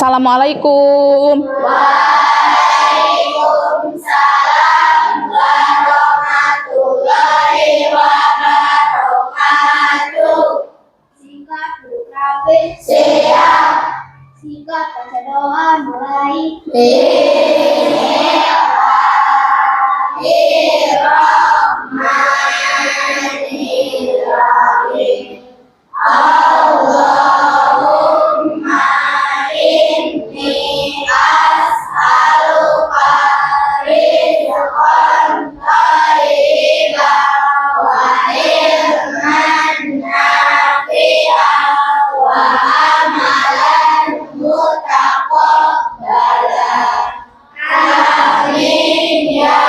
Assalamualaikum. Waalaikumsalam warahmatullahi wabarakatuh. Singkat berkabe siap. Singkat baca doa mulai. Bismillahirrahmanirrahim. Allahumma inni as'aluka rizqan thayyiban wa ilman nafi'an wa amalan mutaqabbalan. Amin ya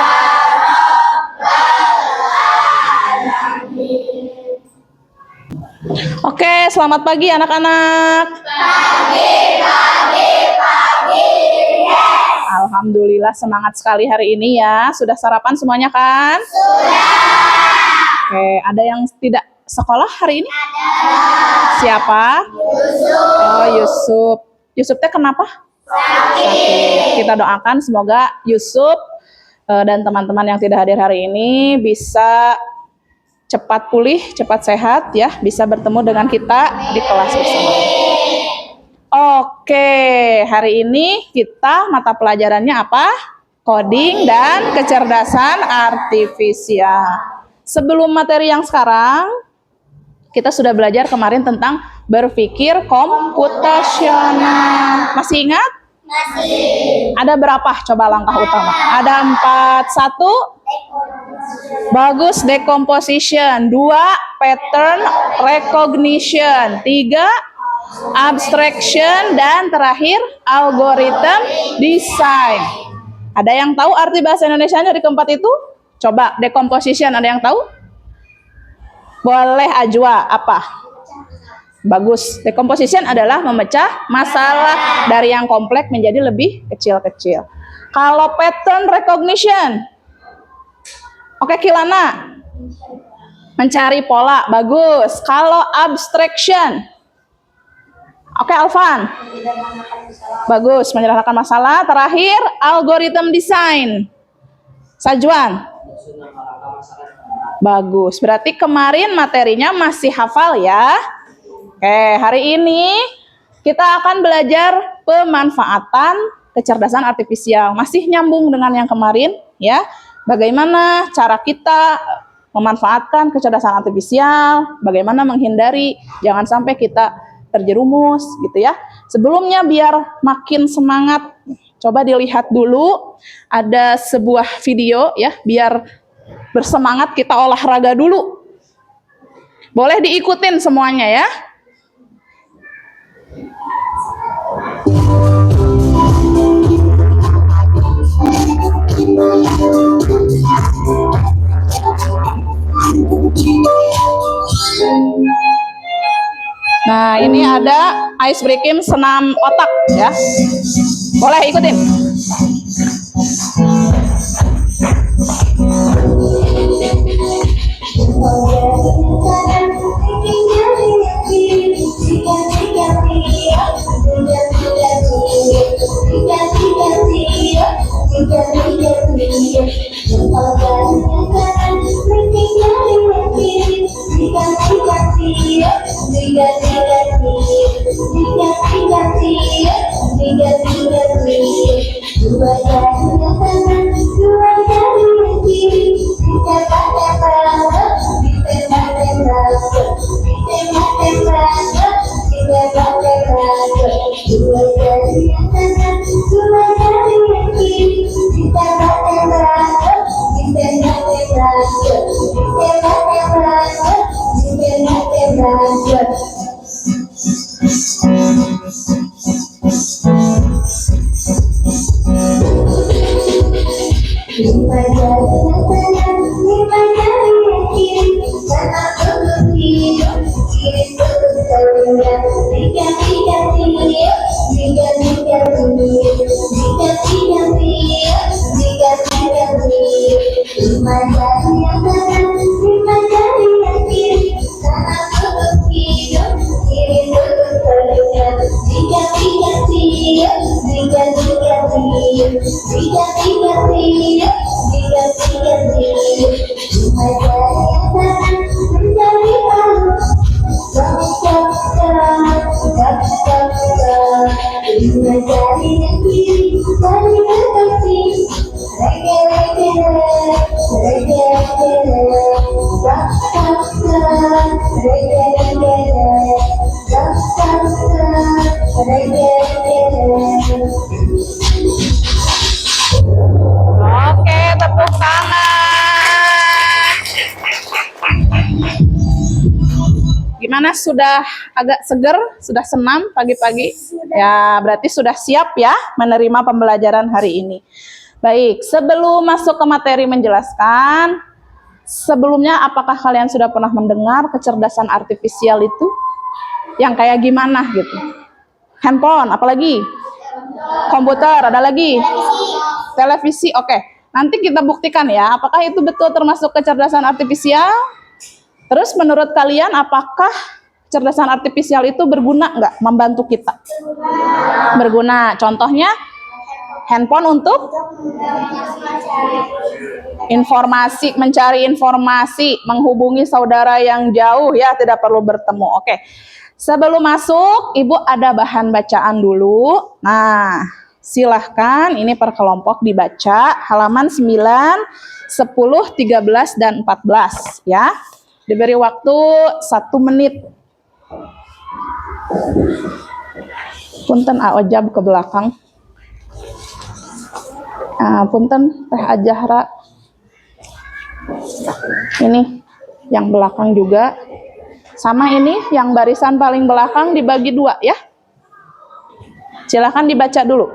rabbal alamin. Oke, selamat pagi anak-anak. Pagi. Yes. Alhamdulillah semangat sekali hari ini ya. Sudah sarapan semuanya kan? Sudah. Oke, ada yang tidak sekolah hari ini? Ada. Siapa? Yusuf. Oh, Yusuf. Yusuf teh kenapa? Sakit. Kita doakan semoga Yusuf dan teman-teman yang tidak hadir hari ini bisa cepat pulih, cepat sehat ya, bisa bertemu dengan kita di kelas bersama. Oke, hari ini kita mata pelajarannya apa? Coding dan kecerdasan artifisial. Sebelum materi yang sekarang, kita sudah belajar kemarin tentang berpikir komputasional. Masih ingat? Masih. Ada berapa coba langkah utama? Ada 4. 1, bagus decomposition. 2, pattern recognition. 3, abstraction. Dan terakhir, algorithm design. Ada yang tahu arti bahasa Indonesianya di keempat itu? Coba decomposition, ada yang tahu? Boleh Ajwa, apa? Bagus. Decomposition adalah memecah masalah dari yang kompleks menjadi lebih kecil-kecil. Kalau pattern recognition, oke Kilana, mencari pola, bagus. Kalau abstraction, oke Alvan, bagus, menyederhanakan masalah. Terakhir, algorithm design, Sajwan, bagus. Berarti kemarin materinya masih hafal ya. Oke, hari ini kita akan belajar pemanfaatan kecerdasan artifisial. Masih nyambung dengan yang kemarin ya. Bagaimana cara kita memanfaatkan kecerdasan artifisial, bagaimana menghindari jangan sampai kita terjerumus gitu ya. Sebelumnya biar makin semangat, coba dilihat dulu ada sebuah video ya, biar bersemangat kita olahraga dulu. Boleh diikutin semuanya ya. Nah, ini ada ice breaking senam otak ya. Boleh ikutin. Jika Oke, tepuk tangan. Gimana, sudah agak seger? Sudah senam pagi-pagi? Ya, berarti sudah siap ya menerima pembelajaran hari ini. Baik, sebelum masuk ke materi menjelaskan, sebelumnya apakah kalian sudah pernah mendengar kecerdasan artifisial itu? Yang kayak gimana gitu? Handphone, apalagi? Komputer, ada lagi? Televisi, oke. Nanti kita buktikan ya, apakah itu betul termasuk kecerdasan artifisial? Terus menurut kalian apakah kecerdasan artifisial itu berguna nggak membantu kita? Berguna. Contohnya handphone untuk informasi, mencari informasi, menghubungi saudara yang jauh ya, tidak perlu bertemu. Oke. Sebelum masuk, Ibu ada bahan bacaan dulu. Nah, silahkan ini per kelompok dibaca halaman 9, 10, 13, dan 14 ya. Diberi waktu 1 menit. Punten Aojab ke belakang. Punten Teh Ajahra. Ini yang belakang juga. Sama ini yang barisan paling belakang dibagi 2 ya. Silahkan dibaca dulu.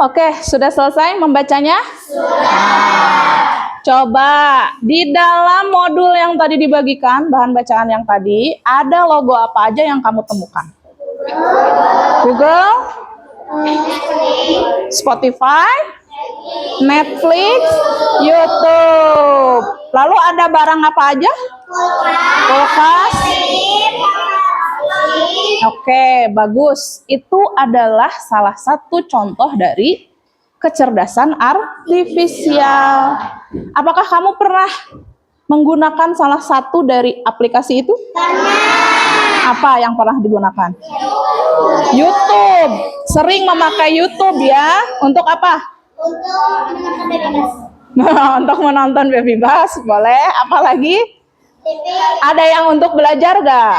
Oke, sudah selesai membacanya? Coba di dalam modul yang tadi dibagikan, bahan bacaan yang tadi, ada logo apa aja yang kamu temukan? Google, Spotify, Netflix, YouTube. Lalu ada barang apa aja? Kulkas. Oke, bagus. Itu adalah salah satu contoh dari kecerdasan artifisial. Apakah kamu pernah menggunakan salah satu dari aplikasi itu? Apa yang pernah digunakan? YouTube. Sering memakai YouTube ya. Untuk apa? Untuk menonton bebas. Untuk menonton Baby Bus, boleh. Apalagi? TV. Ada yang untuk belajar gak?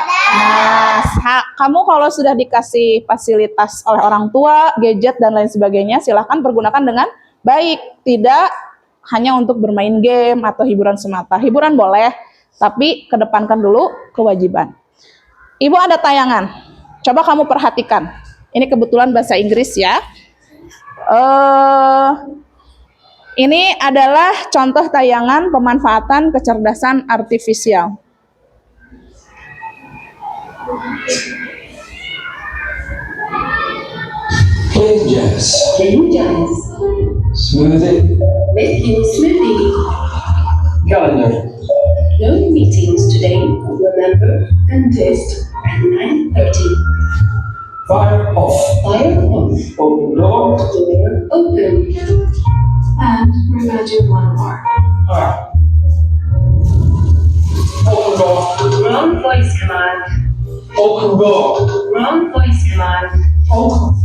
Nah, kamu kalau sudah dikasih fasilitas oleh orang tua, gadget dan lain sebagainya, silahkan pergunakan dengan baik. Tidak hanya untuk bermain game atau hiburan semata. Hiburan boleh, tapi kedepankan dulu kewajiban. Ibu ada tayangan. Coba kamu perhatikan. Ini kebetulan bahasa Inggris ya. Ini adalah contoh tayangan pemanfaatan kecerdasan artifisial. Plain jazz. Plain jazz. Smoothie. Making smoothie. Calendar. No meetings today. Remember, dentist at 9:30. Fire off. Fire off. Open door. Door open. And imagine one more. Alright. Open door. Wrong voice command. Open door. Wrong voice command. Open.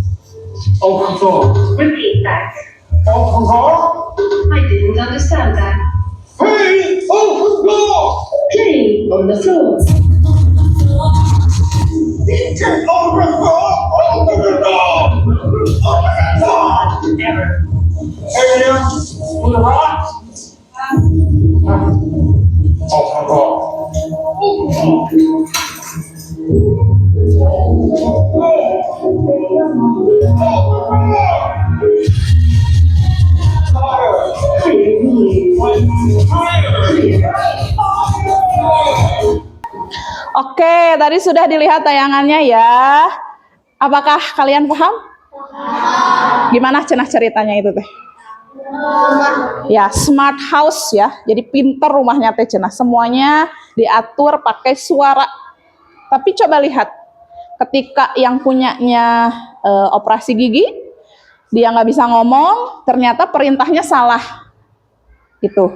Open door. Repeat that. Open door. I didn't understand that. Hey! Open door! Play on the floor. Open door! Open the door! Open the door! Error. Area to the right. Open door. Oke, tadi sudah dilihat tayangannya ya. Apakah kalian paham? Gimana cenah ceritanya itu teh? Ya, smart house ya. Jadi pinter rumahnya teh cenah. Semuanya diatur pakai suara. Tapi coba lihat, ketika yang punyanya operasi gigi, dia nggak bisa ngomong, ternyata perintahnya salah. Gitu.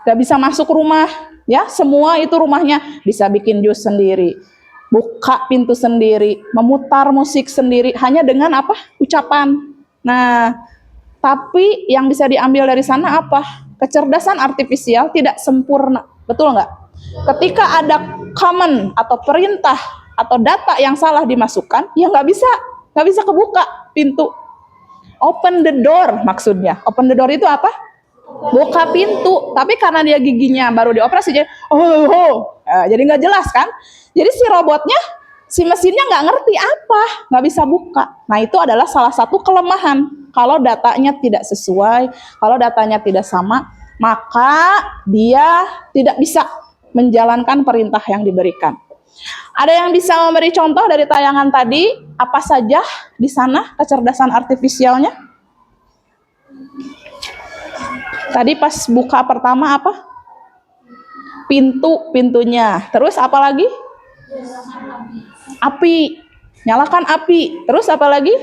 Nggak bisa masuk rumah. Ya, semua itu rumahnya bisa bikin jus sendiri, buka pintu sendiri, memutar musik sendiri, hanya dengan apa? Ucapan. Nah, tapi yang bisa diambil dari sana apa? Kecerdasan artifisial tidak sempurna, betul nggak? Ketika ada command atau perintah atau data yang salah dimasukkan, ya nggak bisa kebuka pintu. Open the door maksudnya. Open the door itu apa? Buka pintu, tapi karena dia giginya baru dioperasi jadi jadi nggak jelas kan. Jadi si robotnya, si mesinnya nggak ngerti apa, nggak bisa buka. Nah, itu adalah salah satu kelemahan. Kalau datanya tidak sesuai, kalau datanya tidak sama, maka dia tidak bisa menjalankan perintah yang diberikan. Ada yang bisa memberi contoh dari tayangan tadi? Apa saja di sana kecerdasan artifisialnya? Tadi pas buka pertama apa? Pintunya. Terus apa lagi? Api. Nyalakan api. Terus apa lagi?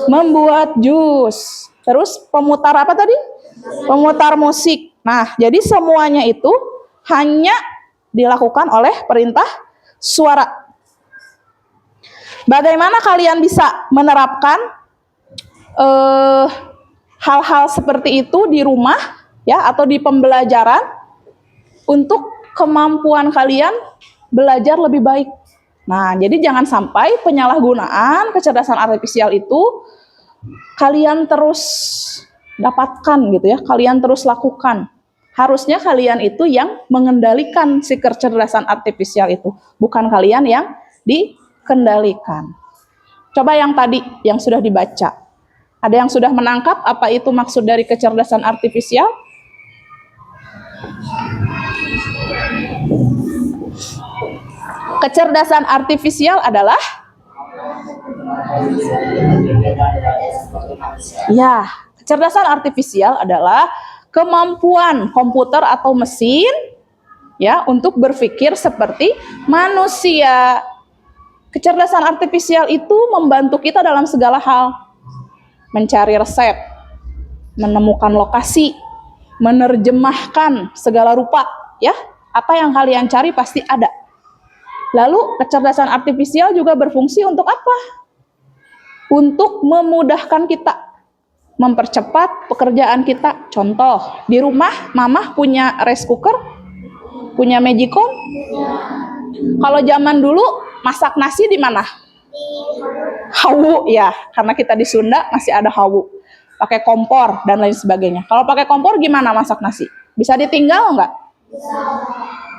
Membuat jus. Terus pemutar apa tadi? Pemutar musik. Nah, jadi semuanya itu hanya dilakukan oleh perintah suara. Bagaimana kalian bisa menerapkan hal-hal seperti itu di rumah ya atau di pembelajaran untuk kemampuan kalian belajar lebih baik. Nah, jadi jangan sampai penyalahgunaan kecerdasan artifisial itu kalian terus dapatkan gitu ya, kalian terus lakukan. Harusnya kalian itu yang mengendalikan si kecerdasan artifisial itu, bukan kalian yang dikendalikan. Coba yang tadi yang sudah dibaca. Ada yang sudah menangkap apa itu maksud dari kecerdasan artifisial? Kecerdasan artifisial adalah kecerdasan artifisial adalah kemampuan komputer atau mesin ya untuk berpikir seperti manusia. Kecerdasan artifisial itu membantu kita dalam segala hal. Mencari resep, menemukan lokasi, menerjemahkan segala rupa, ya. Apa yang kalian cari pasti ada. Lalu kecerdasan artifisial juga berfungsi untuk apa? Untuk memudahkan kita, mempercepat pekerjaan kita. Contoh, di rumah mamah punya rice cooker, punya magicom. Kalau zaman dulu masak nasi di mana? Hawu ya, karena kita di Sunda masih ada hawu. Pakai kompor dan lain sebagainya. Kalau pakai kompor gimana masak nasi? Bisa ditinggal nggak?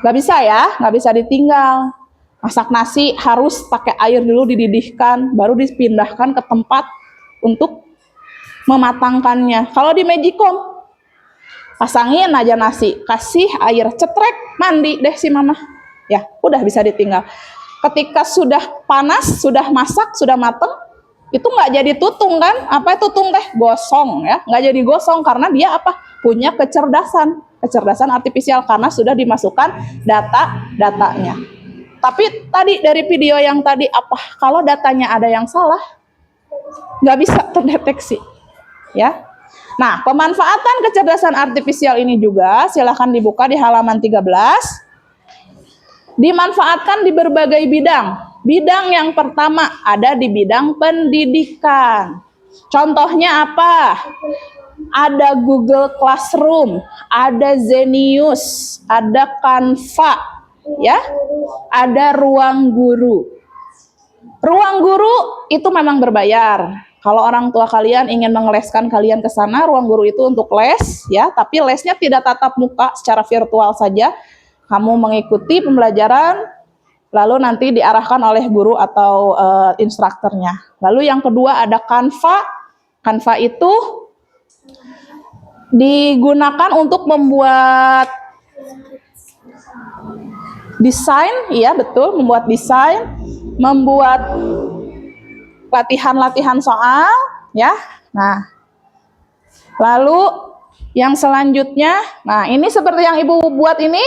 Nggak bisa ya, nggak bisa ditinggal. Masak nasi harus pakai air dulu dididihkan, baru dipindahkan ke tempat untuk mematangkannya. Kalau di magicom, pasangin aja nasi, kasih air, cetrek, mandi deh si mama. Ya, udah bisa ditinggal. Ketika sudah panas, sudah masak, sudah mateng, itu nggak jadi tutung kan? Apa tutung teh? Gosong ya, nggak jadi gosong karena dia apa? Punya kecerdasan artifisial karena sudah dimasukkan datanya. Tapi tadi dari video yang tadi apa? Kalau datanya ada yang salah, nggak bisa terdeteksi, ya. Nah, pemanfaatan kecerdasan artifisial ini juga silahkan dibuka di halaman 13. Dimanfaatkan di berbagai bidang. Bidang yang pertama ada di bidang pendidikan. Contohnya apa? Ada Google Classroom, ada Zenius, ada Canva, ya, ada Ruang Guru. Ruang Guru itu memang berbayar. Kalau orang tua kalian ingin mengeleskan kalian ke sana, Ruang Guru itu untuk les, ya, tapi lesnya tidak tatap muka, secara virtual saja. Kamu mengikuti pembelajaran, lalu nanti diarahkan oleh guru atau instrukturnya. Lalu yang kedua ada Canva. Canva itu digunakan untuk membuat desain, iya betul, membuat desain, membuat latihan-latihan soal, ya. Nah, lalu yang selanjutnya, nah ini seperti yang ibu buat ini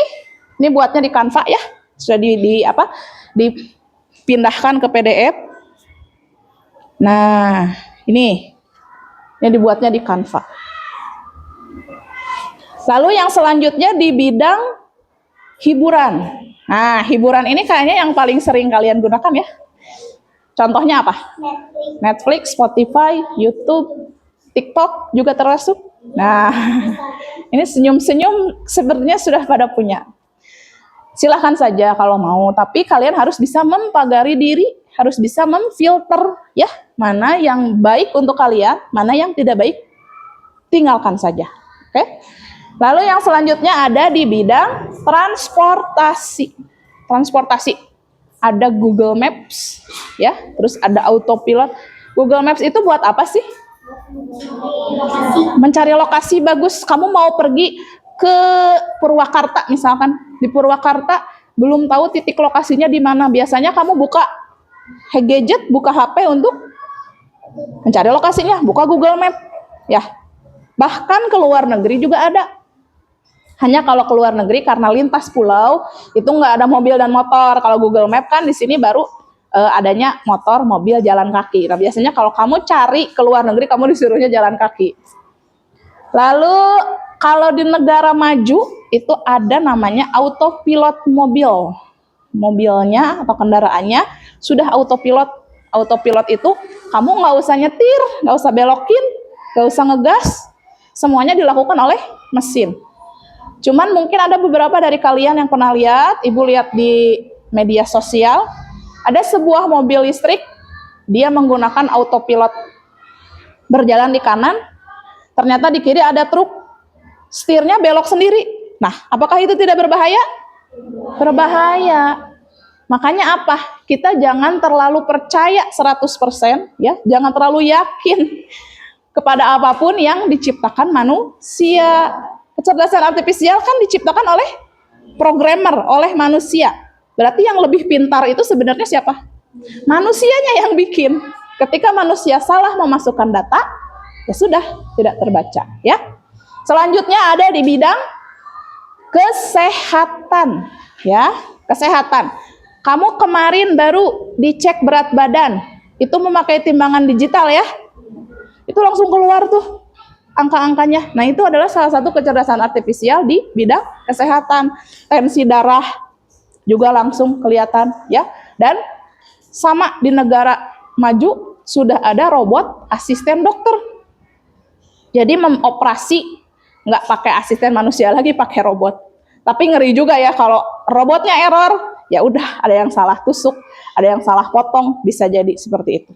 buatnya di Canva ya, sudah dipindahkan ke PDF. Nah, ini dibuatnya di Canva. Lalu yang selanjutnya di bidang hiburan. Nah, hiburan ini kayaknya yang paling sering kalian gunakan ya. Contohnya apa? Netflix, Spotify, YouTube, TikTok juga termasuk. Nah, ini senyum-senyum sebenarnya sudah pada punya. Silahkan saja kalau mau, tapi kalian harus bisa mempagari diri, harus bisa memfilter ya, mana yang baik untuk kalian, mana yang tidak baik, tinggalkan saja. Oke? Lalu yang selanjutnya ada di bidang transportasi. Transportasi. Ada Google Maps, ya, terus ada autopilot. Google Maps itu buat apa sih? Mencari lokasi bagus. Kamu mau pergi ke Purwakarta misalkan, di Purwakarta belum tahu titik lokasinya di mana. Biasanya kamu buka gadget, buka HP untuk mencari lokasinya, buka Google Map, ya. Bahkan ke luar negeri juga ada. Hanya kalau ke luar negeri karena lintas pulau itu nggak ada mobil dan motor. Kalau Google Map kan di sini baru adanya motor, mobil, jalan kaki. Nah biasanya kalau kamu cari ke luar negeri kamu disuruhnya jalan kaki. Lalu kalau di negara maju itu ada namanya autopilot mobil. Mobilnya atau kendaraannya sudah autopilot. Autopilot itu kamu nggak usah nyetir, nggak usah belokin, nggak usah ngegas. Semuanya dilakukan oleh mesin. Cuman mungkin ada beberapa dari kalian yang pernah lihat, ibu lihat di media sosial, ada sebuah mobil listrik, dia menggunakan autopilot. Berjalan di kanan, ternyata di kiri ada truk, setirnya belok sendiri. Nah, apakah itu tidak berbahaya? Berbahaya. Makanya apa? Kita jangan terlalu percaya 100%, ya. Jangan terlalu yakin kepada apapun yang diciptakan manusia. Kecerdasan artifisial kan diciptakan oleh programmer, oleh manusia. Berarti yang lebih pintar itu sebenarnya siapa? Manusianya yang bikin. Ketika manusia salah memasukkan data, ya sudah, tidak terbaca, ya. Selanjutnya ada di bidang kesehatan, ya, kesehatan. Kamu kemarin baru dicek berat badan, itu memakai timbangan digital ya, itu langsung keluar tuh. angka-angkanya. Nah, itu adalah salah satu kecerdasan artifisial di bidang kesehatan. Tensi darah juga langsung kelihatan ya. Dan sama di negara maju sudah ada robot asisten dokter. Jadi mengoperasi nggak pakai asisten manusia lagi, pakai robot. Tapi ngeri juga ya kalau robotnya error, ya udah ada yang salah tusuk, ada yang salah potong, bisa jadi seperti itu.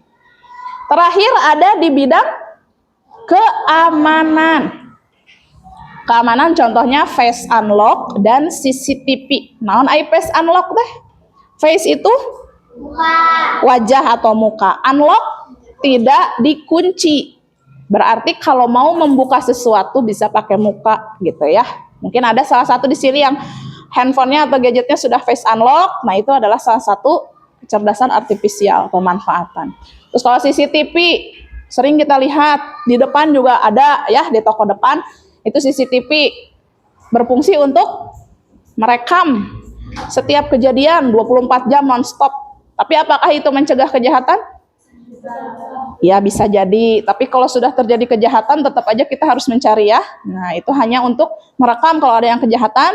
Terakhir ada di bidang keamanan. Keamanan contohnya face unlock dan CCTV. Naon ai face unlock teh? Face itu wajah atau muka. Unlock tidak dikunci. Berarti kalau mau membuka sesuatu bisa pakai muka gitu ya. Mungkin ada salah satu di sini yang handphonenya atau gadgetnya sudah face unlock. Nah, itu adalah salah satu kecerdasan artifisial pemanfaatan. Terus kalau CCTV sering kita lihat di depan juga ada ya, di toko depan itu CCTV berfungsi untuk merekam setiap kejadian 24 jam nonstop. Tapi apakah itu mencegah kejahatan? Ya bisa jadi, tapi kalau sudah terjadi kejahatan tetap aja kita harus mencari ya. Nah, itu hanya untuk merekam kalau ada yang kejahatan.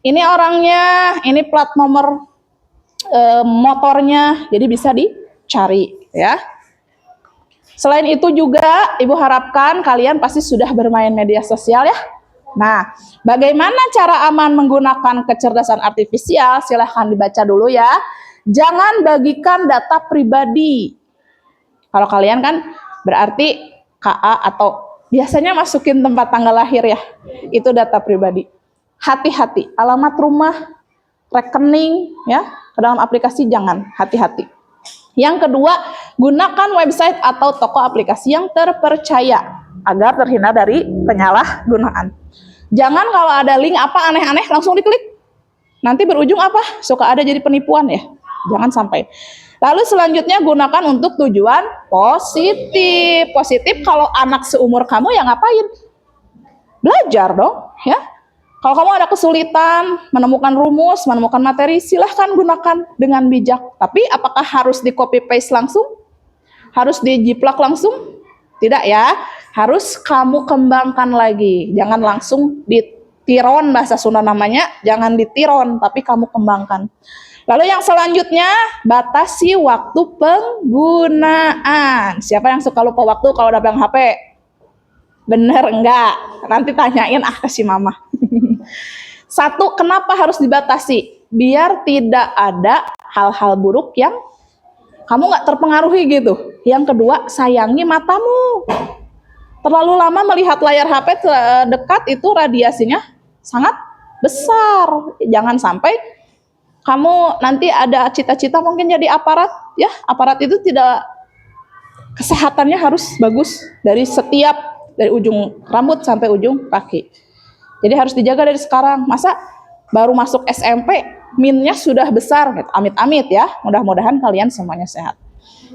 Ini orangnya, ini plat nomor motornya, jadi bisa dicari ya. Selain itu juga Ibu harapkan kalian pasti sudah bermain media sosial ya. Nah, bagaimana cara aman menggunakan kecerdasan artifisial? Silahkan dibaca dulu ya. Jangan bagikan data pribadi. Kalau kalian kan berarti KA atau biasanya masukin tempat tanggal lahir ya. Itu data pribadi. Hati-hati, alamat rumah, rekening ya, ke dalam aplikasi jangan, hati-hati. Yang kedua, gunakan website atau toko aplikasi yang terpercaya agar terhindar dari penyalahgunaan. Jangan kalau ada link apa aneh-aneh langsung diklik. Nanti berujung apa? Suka ada jadi penipuan ya. Jangan sampai. Lalu selanjutnya gunakan untuk tujuan positif. Positif kalau anak seumur kamu ya ngapain? Belajar dong ya. Kalau kamu ada kesulitan menemukan rumus, menemukan materi, silahkan gunakan dengan bijak. Tapi apakah harus di copy paste langsung? Harus dijiplak langsung? Tidak ya. Harus kamu kembangkan lagi. Jangan langsung ditiron, bahasa Sunda namanya. Jangan ditiron, tapi kamu kembangkan. Lalu yang selanjutnya, batasi waktu penggunaan. Siapa yang suka lupa waktu kalau udah pegang HP? Bener enggak? Nanti tanyain ke si mama. Satu, kenapa harus dibatasi? Biar tidak ada hal-hal buruk yang kamu nggak terpengaruhi gitu. Yang kedua, sayangi matamu. Terlalu lama melihat layar HP dekat itu radiasinya sangat besar. Jangan sampai kamu nanti ada cita-cita mungkin jadi aparat. Ya, aparat itu tidak, kesehatannya harus bagus dari ujung rambut sampai ujung kaki. Jadi harus dijaga dari sekarang. Masa baru masuk SMP, minnya sudah besar. Amit-amit ya. Mudah-mudahan kalian semuanya sehat.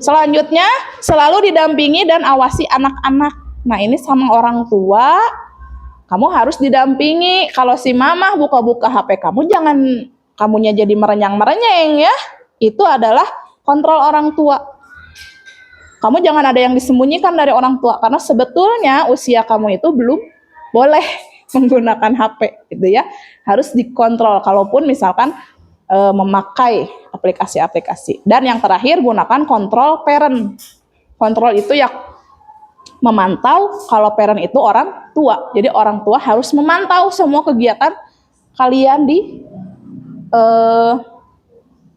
Selanjutnya, selalu didampingi dan awasi anak-anak. Nah, ini sama orang tua, kamu harus didampingi. Kalau si mama buka-buka HP kamu, jangan kamunya jadi merenyang-merenyeng ya. Itu adalah kontrol orang tua. Kamu jangan ada yang disembunyikan dari orang tua. Karena sebetulnya usia kamu itu belum boleh menggunakan HP gitu ya, harus dikontrol kalaupun misalkan memakai aplikasi-aplikasi. Dan yang terakhir, gunakan kontrol parent. Kontrol itu ya memantau, kalau parent itu orang tua. Jadi orang tua harus memantau semua kegiatan kalian di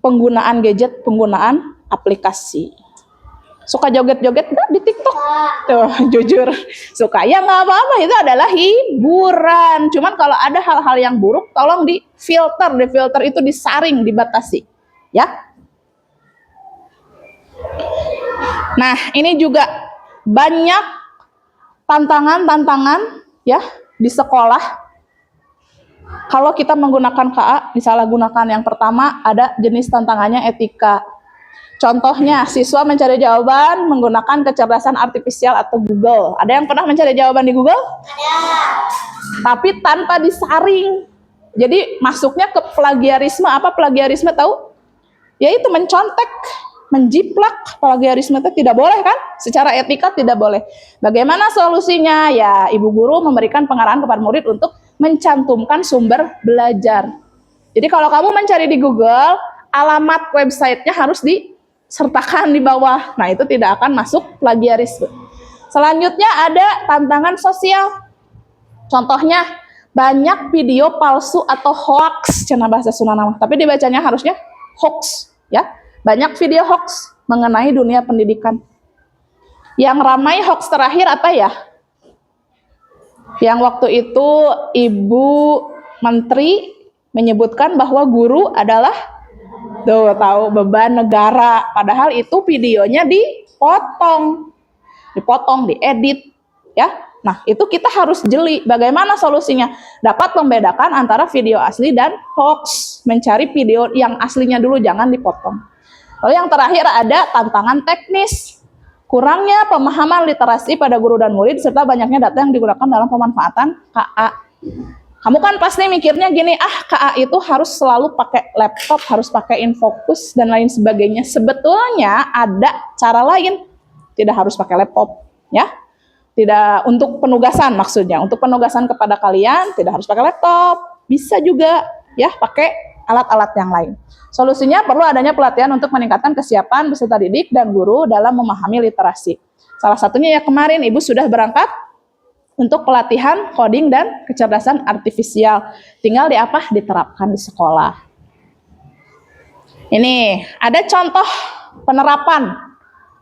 penggunaan gadget, penggunaan aplikasi. Suka joget-joget nggak di TikTok? Tuh, jujur suka ya nggak apa-apa, itu adalah hiburan. Cuman kalau ada hal-hal yang buruk, tolong difilter itu disaring, dibatasi, ya. Nah, ini juga banyak tantangan ya di sekolah. Kalau kita menggunakan KA, disalahgunakan. Yang pertama ada jenis tantangannya etika. Contohnya, siswa mencari jawaban menggunakan kecerdasan artifisial atau Google. Ada yang pernah mencari jawaban di Google? Ada. Tapi tanpa disaring. Jadi masuknya ke plagiarisme. Apa plagiarisme tahu? Yaitu mencontek menjiplak. Plagiarisme itu tidak boleh kan? Secara etika tidak boleh. Bagaimana solusinya? Ya, ibu guru memberikan pengarahan kepada murid untuk mencantumkan sumber belajar. Jadi kalau kamu mencari di Google, alamat websitenya harus disertakan di bawah. Nah, itu tidak akan masuk plagiarisme. Selanjutnya ada tantangan sosial. Contohnya, banyak video palsu atau hoax, cenah bahasa Sunda nama. Tapi dibacanya harusnya hoax, ya. Banyak video hoax mengenai dunia pendidikan. Yang ramai hoax terakhir apa ya? Yang waktu itu Ibu Menteri menyebutkan bahwa guru adalah tahu beban negara. Padahal itu videonya dipotong, diedit, ya. Nah, itu kita harus jeli. Bagaimana solusinya? Dapat membedakan antara video asli dan hoax. Mencari video yang aslinya dulu, jangan dipotong. Lalu yang terakhir ada tantangan teknis. Kurangnya pemahaman literasi pada guru dan murid, serta banyaknya data yang digunakan dalam pemanfaatan KA. Kamu kan pasti mikirnya gini, KA itu harus selalu pakai laptop, harus pakai infocus, dan lain sebagainya. Sebetulnya ada cara lain. Tidak harus pakai laptop, ya. Tidak untuk penugasan maksudnya. Untuk penugasan kepada kalian tidak harus pakai laptop. Bisa juga ya pakai alat-alat yang lain. Solusinya perlu adanya pelatihan untuk meningkatkan kesiapan peserta didik dan guru dalam memahami literasi. Salah satunya ya kemarin Ibu sudah berangkat untuk pelatihan coding dan kecerdasan artifisial. Tinggal diterapkan di sekolah. Ini ada contoh penerapan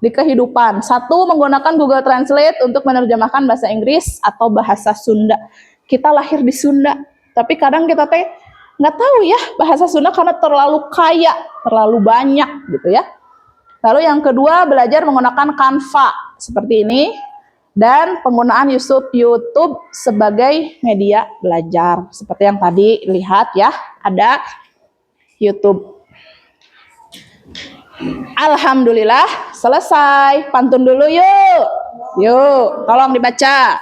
di kehidupan. Satu, menggunakan Google Translate untuk menerjemahkan bahasa Inggris atau bahasa Sunda. Kita lahir di Sunda, tapi kadang kita nggak tahu ya bahasa Sunda karena terlalu kaya, terlalu banyak gitu ya. Lalu yang kedua, belajar menggunakan Canva seperti ini dan penggunaan YouTube sebagai media belajar. Seperti yang tadi lihat ya, ada YouTube. Alhamdulillah selesai. Pantun dulu yuk. Yuk, tolong dibaca.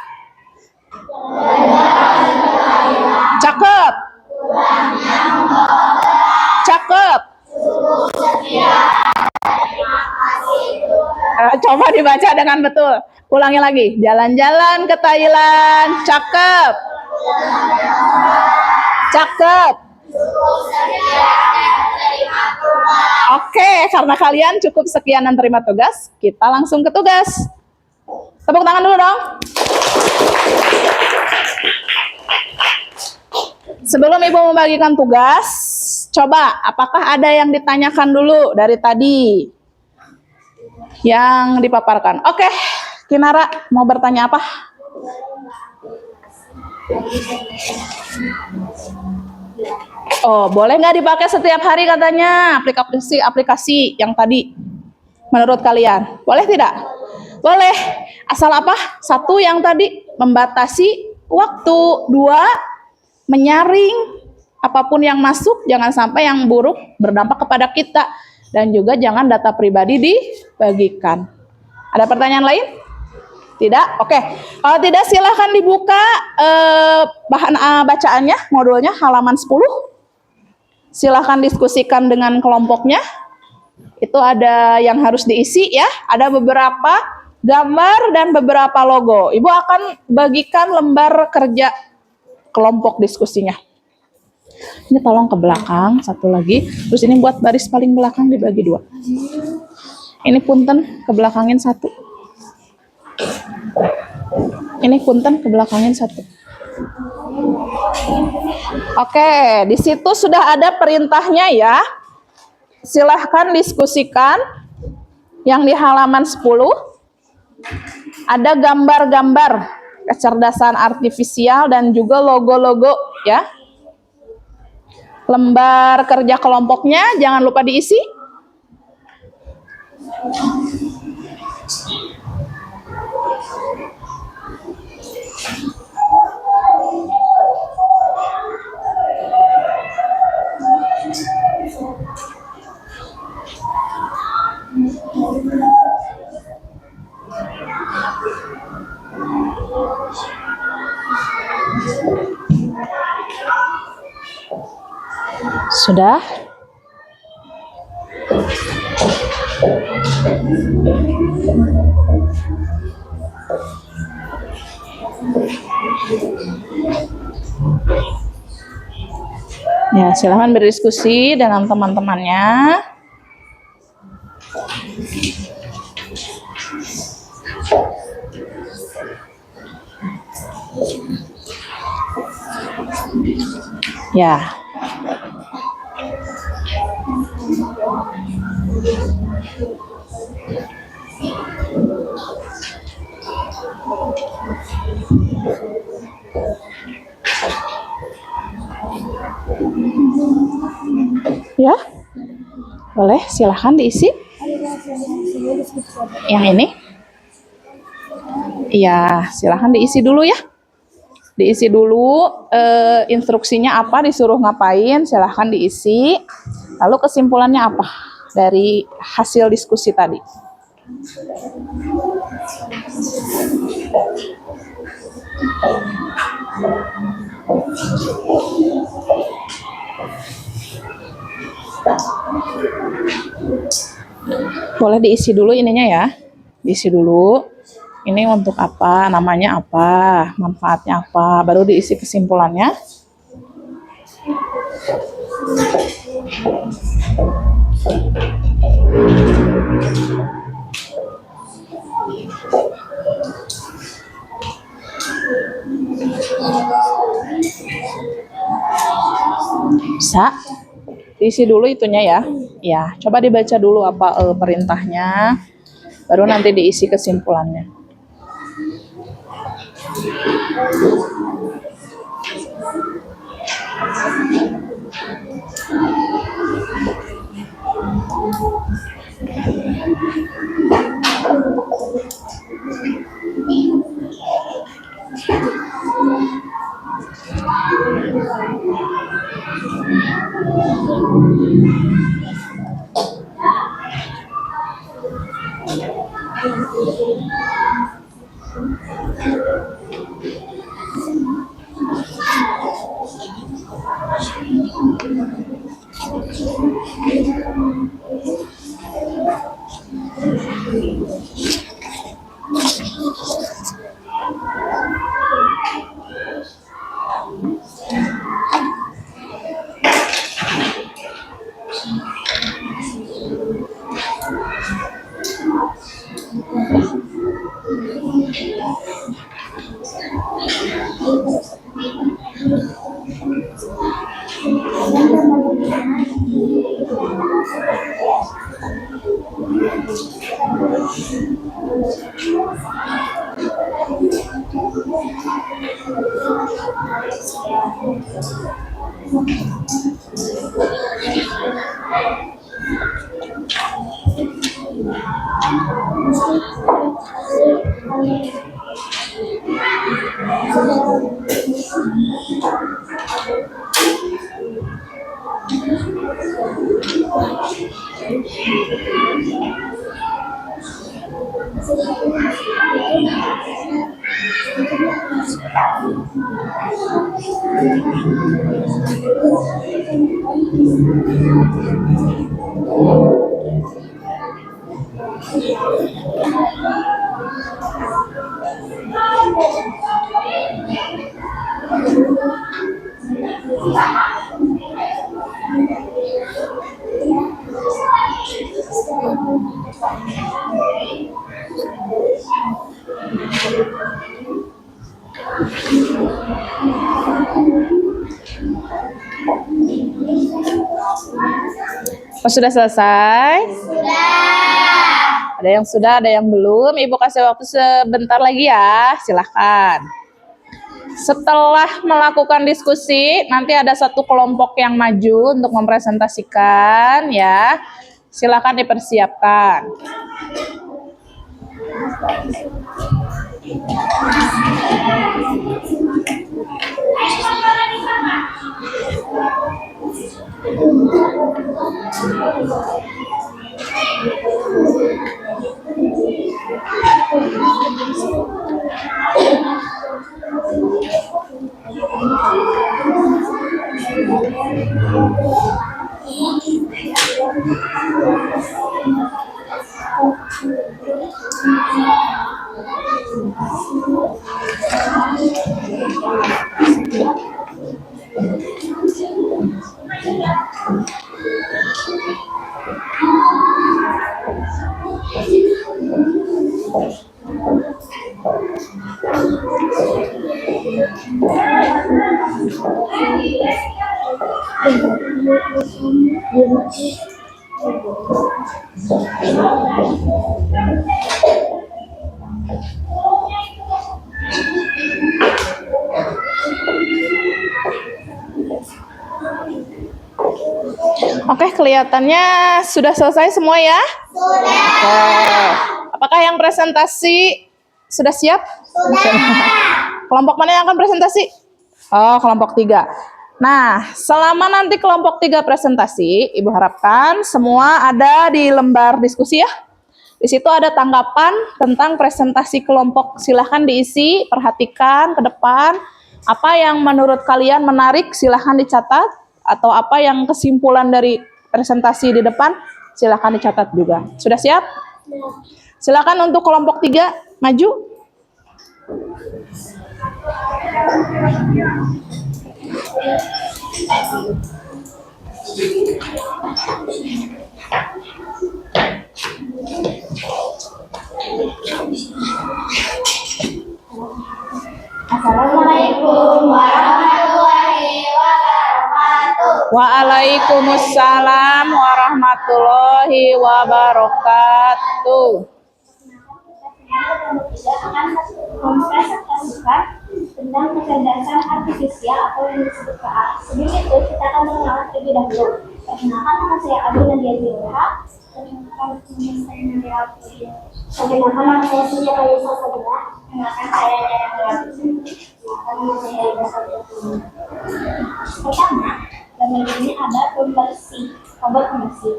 Cakep. Cakep. Coba dibaca dengan betul. Ulangi lagi. Jalan-jalan ke Thailand. Cakep. Cakep. Oke, karena kalian cukup sekian dan terima tugas, kita langsung ke tugas. Tepuk tangan dulu dong. Sebelum Ibu membagikan tugas, coba apakah ada yang ditanyakan dulu dari tadi yang dipaparkan? Oke, Kinara mau bertanya apa? Oh, boleh nggak dipakai setiap hari katanya aplikasi yang tadi menurut kalian? Boleh tidak? Boleh. Asal apa? Satu, yang tadi membatasi waktu. Dua, menyaring apapun yang masuk, jangan sampai yang buruk berdampak kepada kita. Dan juga jangan data pribadi dibagikan. Ada pertanyaan lain? Tidak? Oke. Kalau tidak silahkan dibuka bahan bacaannya, modulnya halaman 10. Silahkan diskusikan dengan kelompoknya. Itu ada yang harus diisi ya. Ada beberapa gambar dan beberapa logo. Ibu akan bagikan lembar kerja kelompok diskusinya. Ini tolong ke belakang, satu lagi. Terus ini buat baris paling belakang dibagi 2. Ini punten ke belakangin 1. Ini punten ke belakangin 1. Oke, di situ sudah ada perintahnya ya. Silahkan diskusikan. Yang di halaman 10 ada gambar-gambar kecerdasan artifisial dan juga logo-logo ya. Lembar kerja kelompoknya jangan lupa diisi. Sudah? Ya, silahkan berdiskusi dengan teman-temannya. Ya. Ya. Boleh, silahkan diisi. Yang ini? Iya, silahkan diisi dulu ya. Diisi dulu instruksinya apa, disuruh ngapain, silahkan diisi. Lalu kesimpulannya apa dari hasil diskusi tadi? Boleh diisi dulu ininya ya. Diisi dulu. Ini untuk apa, namanya apa, manfaatnya apa, baru diisi kesimpulannya. Bisa diisi dulu itunya ya. Ya, coba dibaca dulu apa perintahnya, baru nanti diisi kesimpulannya. Oh, sudah selesai? Sudah. Ada yang sudah, ada yang belum. Ibu kasih waktu sebentar lagi ya. Silahkan. Setelah melakukan diskusi, nanti ada satu kelompok yang maju untuk mempresentasikan ya. Silahkan dipersiapkan. Oke, kelihatannya sudah selesai semua ya? Sudah. Oke. Apakah yang presentasi sudah siap? Sudah. Kelompok mana yang akan presentasi? Oh, kelompok 3. Nah, selama nanti kelompok 3 presentasi, Ibu harapkan semua ada di lembar diskusi ya. Di situ ada tanggapan tentang presentasi kelompok. Silahkan diisi, perhatikan ke depan. Apa yang menurut kalian menarik, silahkan dicatat. Atau apa yang kesimpulan dari presentasi di depan, silahkan dicatat juga. Sudah siap? Silakan untuk kelompok 3, maju. Assalamualaikum warahmatullahi wabarakatuh. Waalaikumsalam warahmatullahi wabarakatuh. Kita akan mempresentasikan tentang kecerdasan artifisial atau yang disebut KA. Sebelum itu kita akan mengenal terlebih dahulu. Perkenalkan, nama saya Abi Nadia Zilha. Perkenalkan, nama saya Sinja Kalisa Sabila. Perkenalkan, saya Jaya Melati. Nama saya Ida Sabila. Pertama, gambar ini ada pembersih, obat pembersih.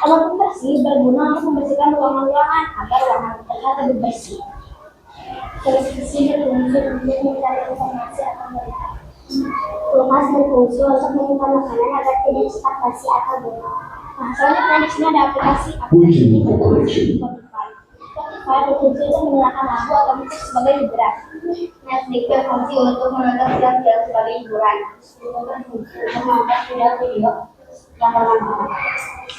Obat pembersih berguna untuk membersihkan ruangan-ruangan agar ruangan terlihat lebih bersih. Televisi berfungsi untuk mencari informasi atau melihat. Kulkas berfungsi untuk menyimpan makanan agar tidak cepat basi atau bengkak. Nah, selanjutnya di sini ada aplikasi Spotify. Spotify berfungsi untuk mendengarkan lagu atau musik sebagai hiburan. Netflix berfungsi untuk menonton film-film sebagai hiburan. YouTube berfungsi untuk menonton video-video yang bermanfaat.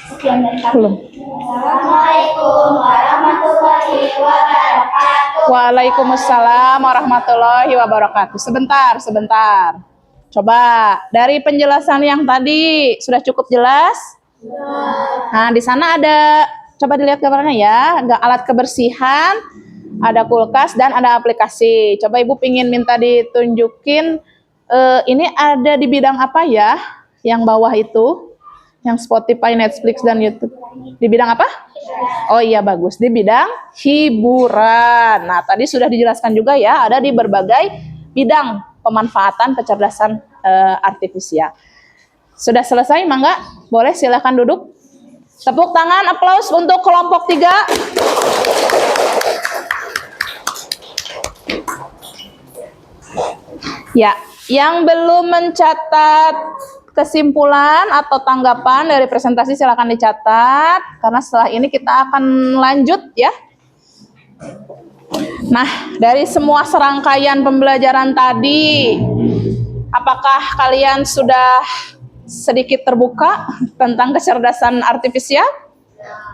Sekian dari kami. Assalamualaikum warahmatullahi wabarakatuh. Waalaikumsalam warahmatullahi wabarakatuh. Sebentar. Coba dari penjelasan yang tadi sudah cukup jelas? Nah, di sana ada, coba dilihat gambarnya ya, ada alat kebersihan, ada kulkas dan ada aplikasi. Coba Ibu pingin minta ditunjukin ini ada di bidang apa ya? Yang bawah itu, yang Spotify, Netflix dan YouTube. Di bidang apa? Oh iya, bagus, di bidang hiburan. Nah, tadi sudah dijelaskan juga ya, ada di berbagai bidang pemanfaatan kecerdasan artifisial. Sudah selesai, Mangga? Boleh silakan duduk. Tepuk tangan, aplaus untuk kelompok 3. Ya, yang belum mencatat kesimpulan atau tanggapan dari presentasi silakan dicatat, karena setelah ini kita akan lanjut ya. Nah, dari semua serangkaian pembelajaran tadi, apakah kalian sudah sedikit terbuka tentang kecerdasan artifisial?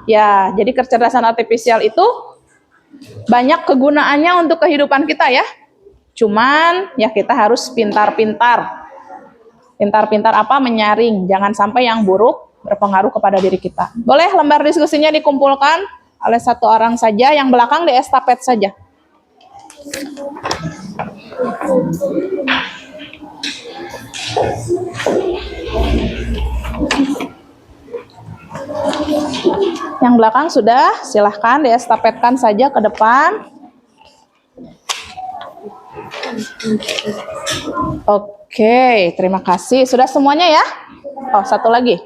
Ya, jadi kecerdasan artifisial itu banyak kegunaannya untuk kehidupan kita ya. Cuman ya kita harus pintar-pintar. Pintar-pintar apa? Menyaring. Jangan sampai yang buruk berpengaruh kepada diri kita. Boleh lembar diskusinya dikumpulkan oleh satu orang saja, yang belakang di estafet saja. Yang belakang sudah, silahkan diestafetkan saja ke depan. Oke, terima kasih. Sudah semuanya ya? Oh, satu lagi.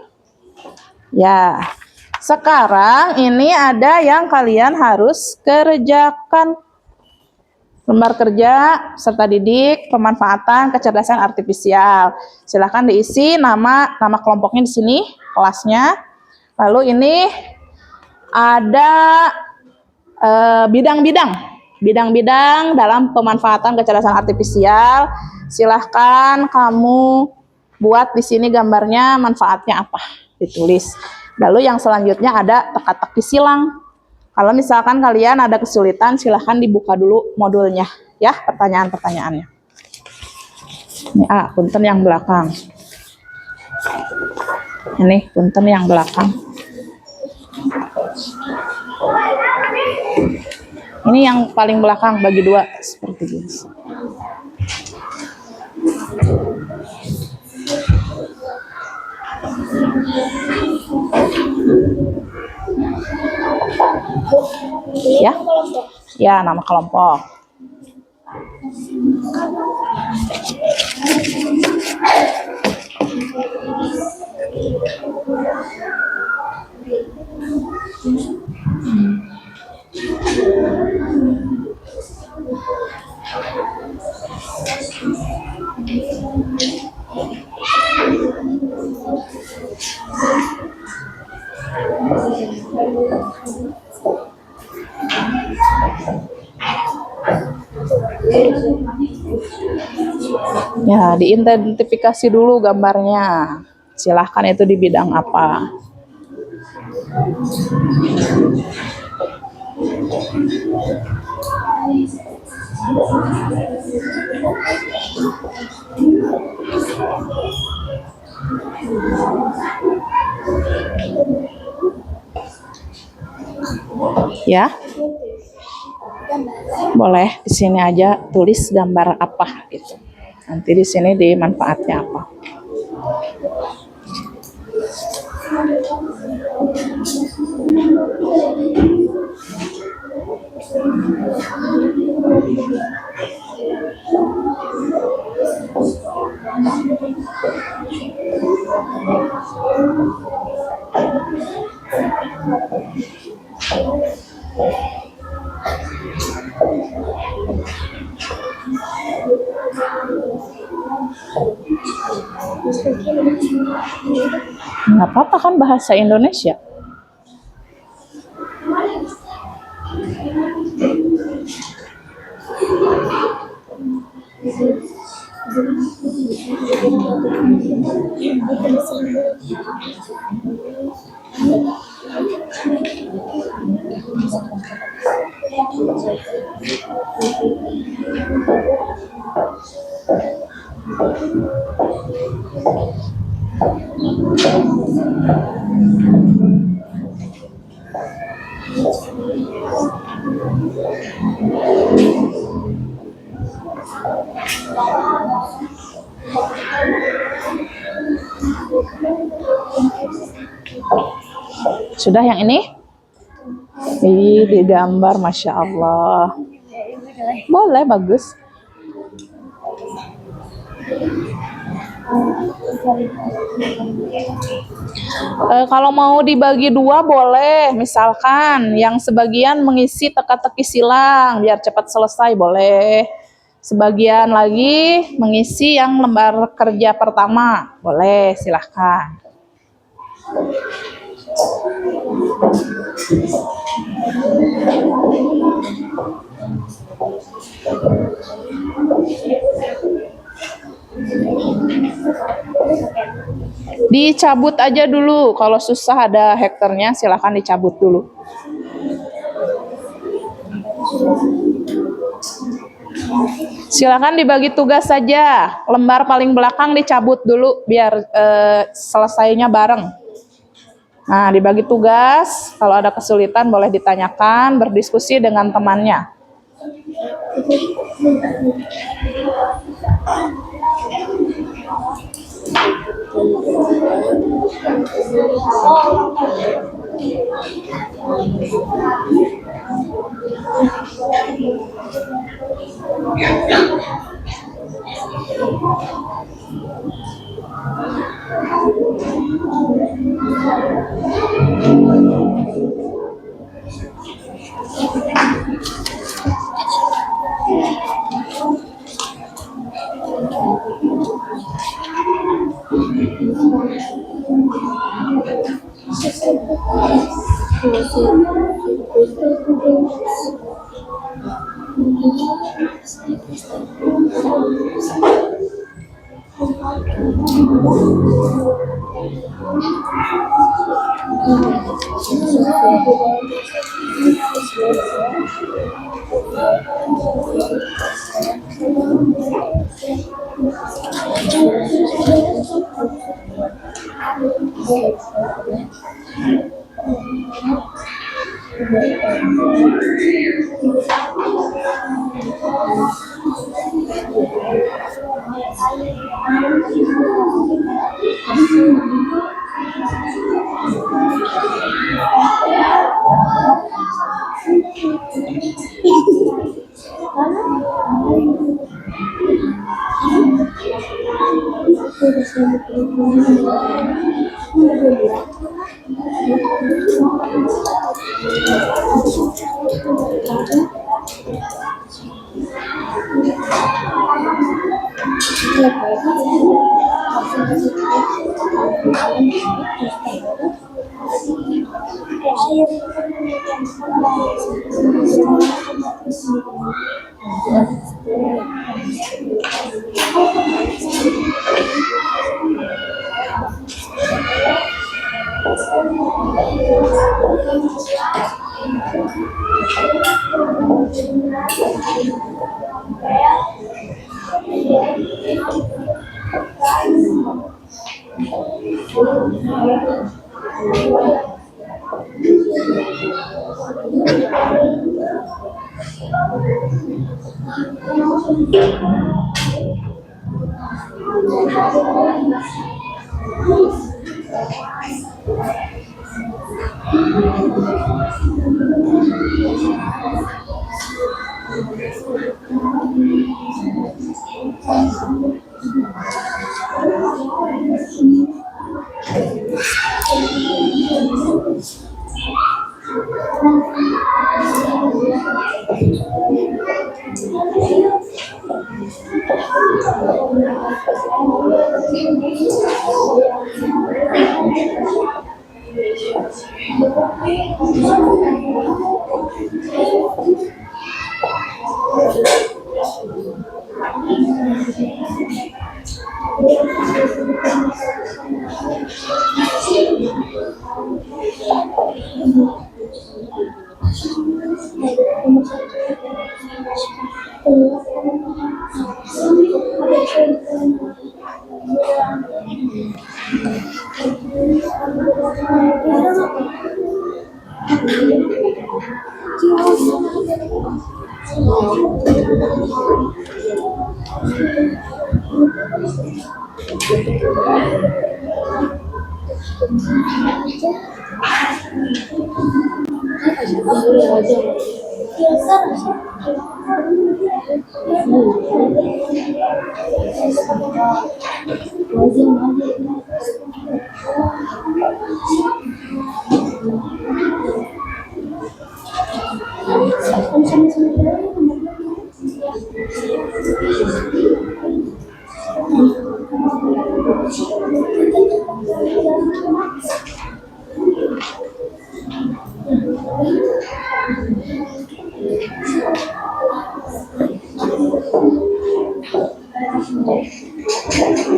Ya, sekarang ini ada yang kalian harus kerjakan. Lembar kerja serta didik pemanfaatan kecerdasan artifisial. Silahkan diisi nama kelompoknya di sini, kelasnya. Lalu ini ada bidang-bidang. bidang-bidang dalam pemanfaatan kecerdasan artifisial. Silahkan kamu buat di sini gambarnya manfaatnya apa, ditulis. Lalu yang selanjutnya ada teka-teki silang. Kalau misalkan kalian ada kesulitan, silahkan dibuka dulu modulnya, ya, pertanyaan-pertanyaannya. Ini punten yang belakang. Ini punten yang belakang. Ini yang paling belakang bagi dua seperti ini. Ya, ya nama kelompok. Ya, diidentifikasi dulu gambarnya. Silahkan itu di bidang apa. Ya. Boleh di sini aja tulis gambar apa gitu. Nanti di sini di manfaatnya apa. Nggak apa-apa kan bahasa Indonesia. Sudah yang ini? Ih, digambar, Masya Allah. Boleh, bagus. Kalau mau dibagi dua boleh, misalkan yang sebagian mengisi teka-teki silang biar cepat selesai boleh. Sebagian lagi mengisi yang lembar kerja pertama, boleh, silahkan. Dicabut aja dulu, kalau susah ada hackernya silahkan dicabut dulu. Silakan dibagi tugas saja. Lembar paling belakang dicabut dulu biar selesainya bareng. Nah, dibagi tugas. Kalau ada kesulitan boleh ditanyakan, berdiskusi dengan temannya.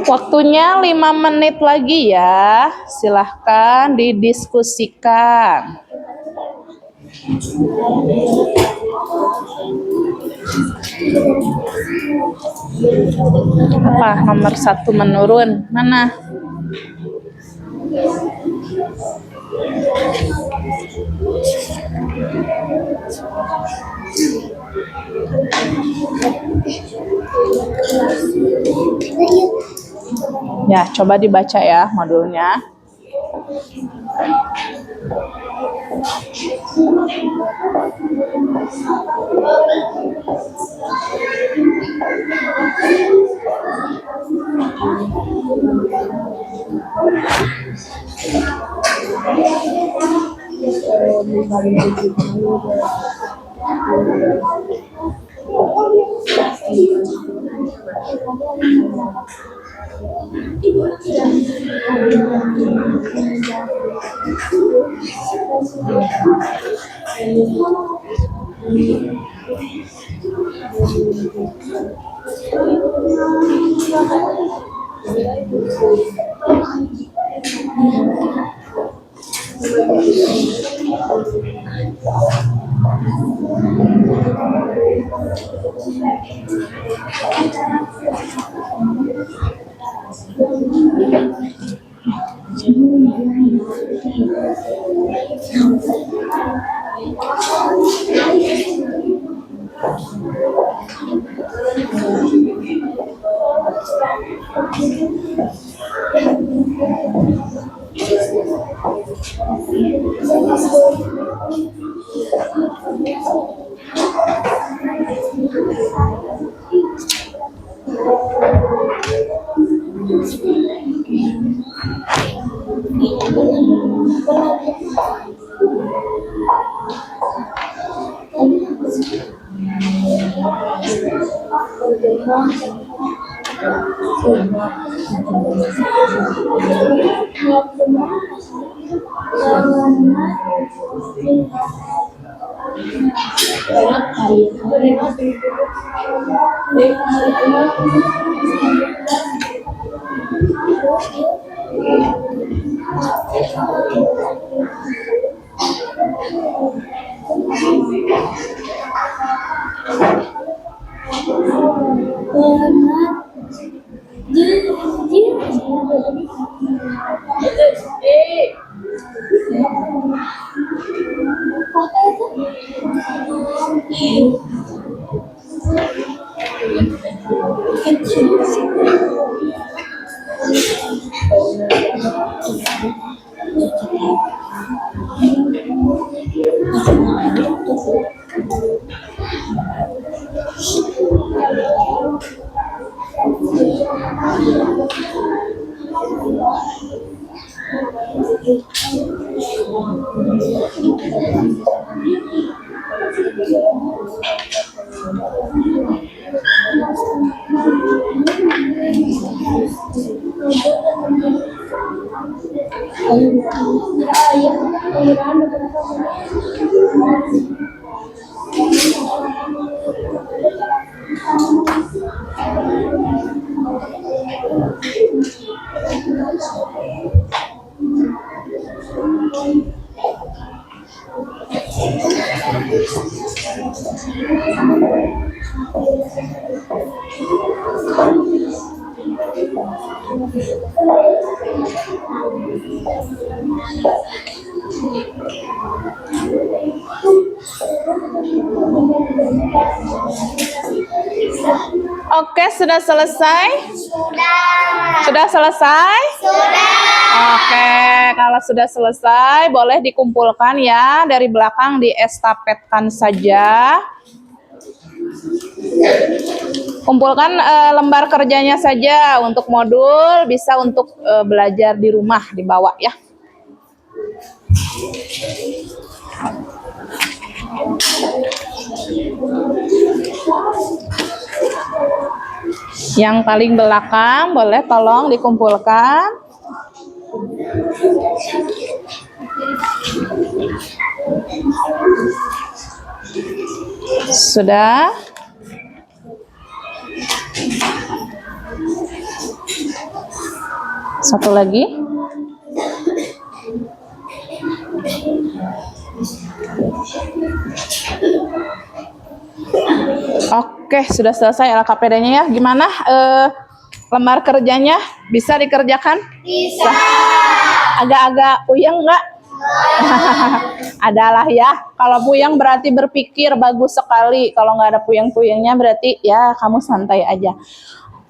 Waktunya 5 menit lagi ya. Silahkan didiskusikan. Apa nomor 1 menurun? Mana? Ya, coba dibaca ya modulnya. Oke, sudah selesai? Sudah selesai? Oke, kalau sudah selesai boleh dikumpulkan ya, dari belakang diestafetkan saja. Kumpulkan lembar kerjanya saja untuk modul, bisa untuk belajar di rumah dibawa ya. Yang paling belakang boleh tolong dikumpulkan. Sudah? Satu lagi. Oke, sudah selesai LKPD-nya ya. Gimana lembar kerjanya? Bisa dikerjakan? Bisa. Agak-agak puyeng nggak? Adalah ya. Kalau puyeng berarti berpikir bagus sekali. Kalau nggak ada puyeng-puyengnya berarti ya kamu santai aja.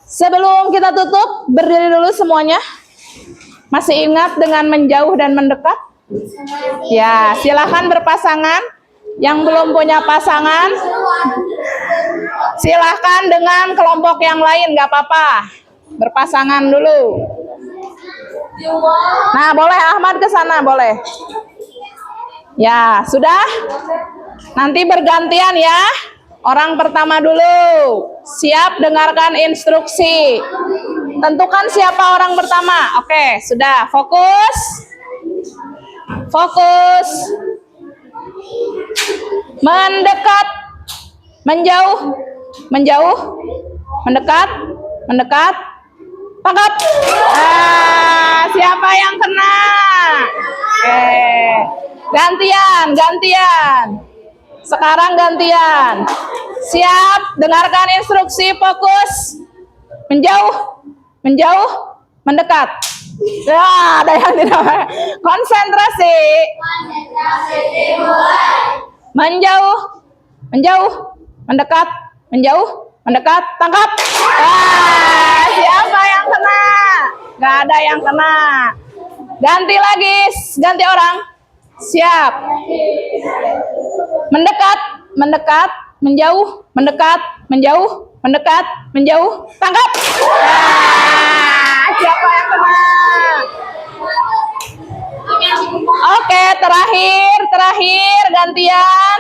Sebelum kita tutup, berdiri dulu semuanya. Masih ingat dengan menjauh dan mendekat? Ya, silakan berpasangan. Yang belum punya pasangan, silahkan dengan kelompok yang lain, nggak apa-apa. Berpasangan dulu. Nah, boleh Ahmad ke sana, boleh. Ya, sudah? Nanti bergantian ya. Orang pertama dulu. Siap dengarkan instruksi. Tentukan siapa orang pertama. Oke, sudah. Fokus. Fokus. Mendekat, menjauh, menjauh, mendekat, mendekat, Tangkap. Siapa yang kena? Oke. Gantian. Sekarang gantian. Siap, dengarkan instruksi, fokus. Menjauh, mendekat. Ya, ada yang tidak. Konsentrasi. Menjauh, mendekat, mendekat, tangkap. Siapa yang kena? Gak ada yang kena. Ganti lagi, ganti orang. Siap. Mendekat, menjauh, menjauh, tangkap. Siapa yang kena? Oke, terakhir gantian.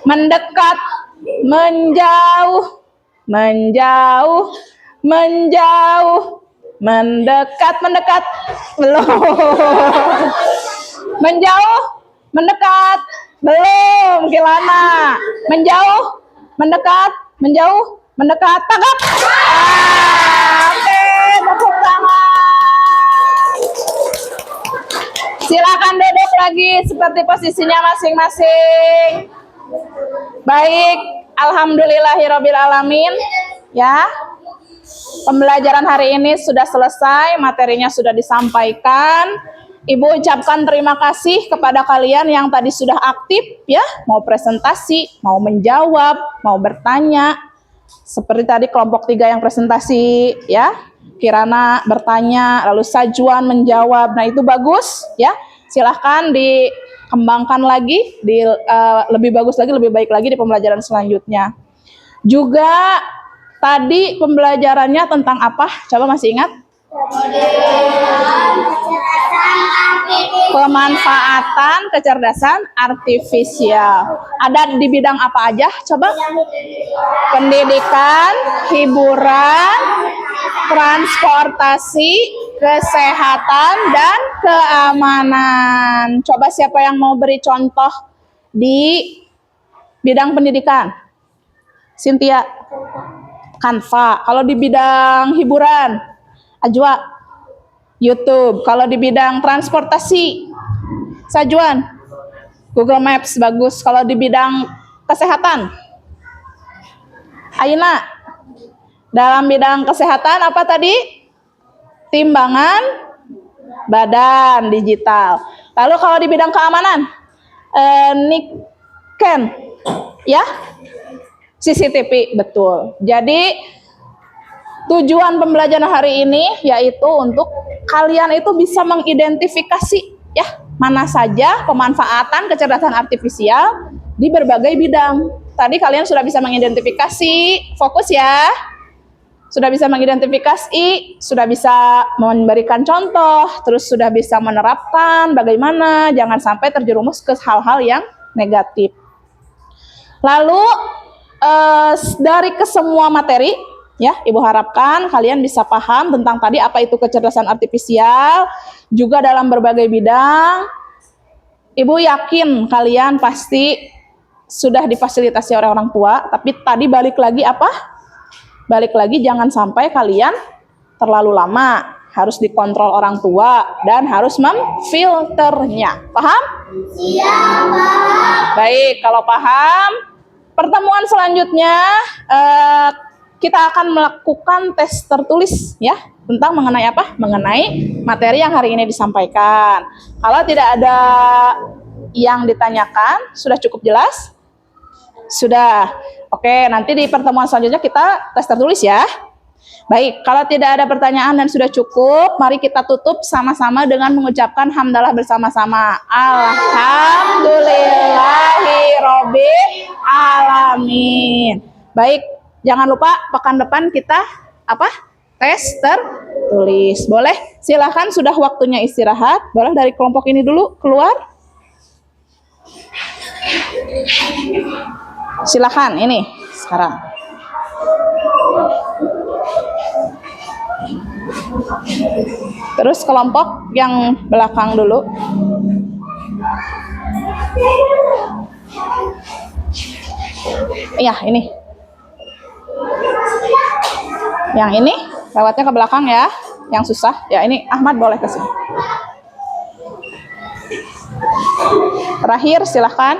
Mendekat, menjauh, mendekat, belum. Menjauh, mendekat, belum. Kilana. Menjauh, mendekat, tangkap. Oke, tepuk tangan. Silakan duduk lagi seperti posisinya masing-masing. Baik, alhamdulillahirabbil alamin. Ya. Pembelajaran hari ini sudah selesai, materinya sudah disampaikan. Ibu ucapkan terima kasih kepada kalian yang tadi sudah aktif ya, mau presentasi, mau menjawab, mau bertanya. Seperti tadi kelompok 3 yang presentasi ya. Kirana bertanya, lalu Sajuan menjawab. Nah, itu bagus ya. Silahkan dikembangkan lagi, lebih bagus lagi, lebih baik lagi di pembelajaran selanjutnya. Juga tadi pembelajarannya tentang apa? Coba masih ingat? Pemanfaatan kecerdasan artifisial. Ada di bidang apa aja? Coba. Pendidikan, hiburan, transportasi, kesehatan, dan keamanan. Coba siapa yang mau beri contoh di bidang pendidikan? Cynthia. Canva. Kalau di bidang hiburan, Ajwa. YouTube. Kalau di bidang transportasi, Sajuan. Google Maps bagus. Kalau di bidang kesehatan, Aina. Dalam bidang kesehatan apa tadi? Timbangan badan digital. Lalu kalau di bidang keamanan, Niken, ya? CCTV, betul. Jadi tujuan pembelajaran hari ini yaitu untuk kalian itu bisa mengidentifikasi ya mana saja pemanfaatan kecerdasan artifisial di berbagai bidang. Tadi kalian sudah bisa mengidentifikasi, fokus ya. Sudah bisa mengidentifikasi, sudah bisa memberikan contoh, terus sudah bisa menerapkan bagaimana jangan sampai terjerumus ke hal-hal yang negatif. Lalu dari kesemua materi ya, Ibu harapkan kalian bisa paham tentang tadi apa itu kecerdasan artifisial, juga dalam berbagai bidang. Ibu yakin kalian pasti sudah difasilitasi oleh orang tua, tapi tadi balik lagi apa? Balik lagi jangan sampai kalian terlalu lama, harus dikontrol orang tua dan harus memfilternya. Paham? Siap, Pak. Baik, kalau paham, pertemuan selanjutnya kita akan melakukan tes tertulis ya tentang mengenai apa? Mengenai materi yang hari ini disampaikan. Kalau tidak ada yang ditanyakan, sudah cukup jelas? Sudah. Oke, nanti di pertemuan selanjutnya kita tes tertulis ya. Baik, kalau tidak ada pertanyaan dan sudah cukup, mari kita tutup sama-sama dengan mengucapkan hamdalah bersama-sama. Alhamdulillahirobbil alamin. Baik, jangan lupa pekan depan kita apa? Tes tertulis. Boleh? Silahkan, sudah waktunya istirahat. Boleh dari kelompok ini dulu keluar? Silahkan, ini sekarang. Terus kelompok yang belakang dulu. Iya, ini. Yang ini. Lewatnya ke belakang ya. Yang susah. Ya ini Ahmad boleh ke sini. Terakhir silahkan.